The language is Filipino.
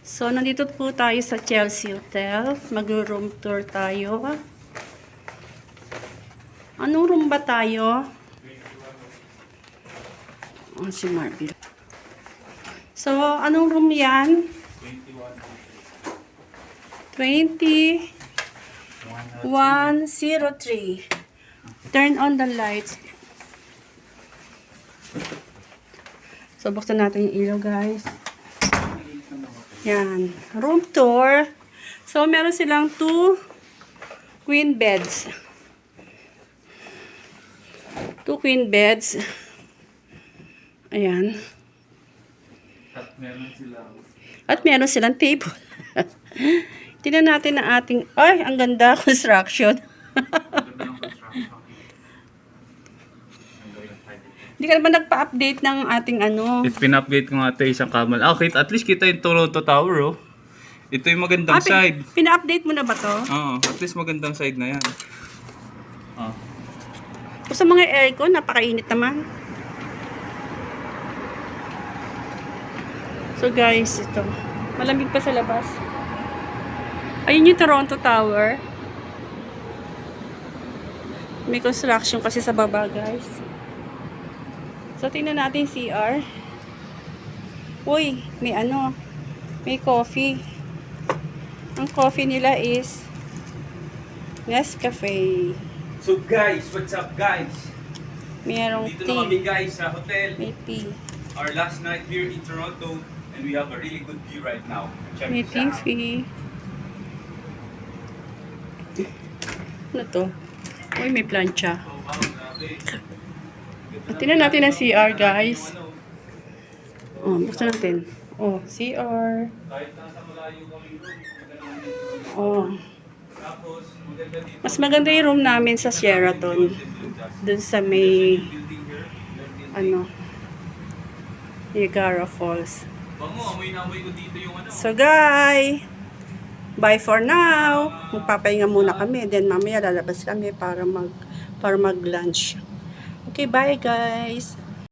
So, nandito po tayo sa Chelsea Hotel. Mag-room tour tayo. Anong room ba tayo? Oh, si Marvin. So, anong room yan? 2103. Turn on the lights. So, buksan natin yung ilaw, guys. Yan. Room tour. So, meron silang 2 queen beds. 2 queen beds. Ayan. At meron silang table. Tingnan natin ang ating... Ay, ang ganda. Construction. Hindi ka naman nagpa-update ng ating ano. Pin-update ko nga ito isang kamal. Okay, at least kita yung Toronto Tower, oh. Ito yung magandang side. Pina-update mo na ba to? Oo, at least magandang side na yan. Oh. Sa mga aircon, napakainit naman. So guys, ito. Malamig pa sa labas. Ayun yung Toronto Tower. May construction kasi sa baba, guys. So, tingnan natin CR. Uy, may ano. May coffee. Ang coffee nila is Nescafe. So guys, what's up guys? Mayroong Dito na kami tea. guys sa hotel. May tea. Our last night here in Toronto and we have a really good view right now. Check May this out. TV. Ano to? Uy, may plancha. Tingnan natin ang CR, guys. Oh, buksan natin. Oh, CR. Oh. Mas maganda yung room namin sa Sheraton. Dun sa may ano, Niagara Falls. Bango, amoy na amoy ko dito yung ano. So, guys, bye for now. Magpapahinga muna kami. Then, mamaya lalabas kami para mag-lunch. Okay, bye, guys.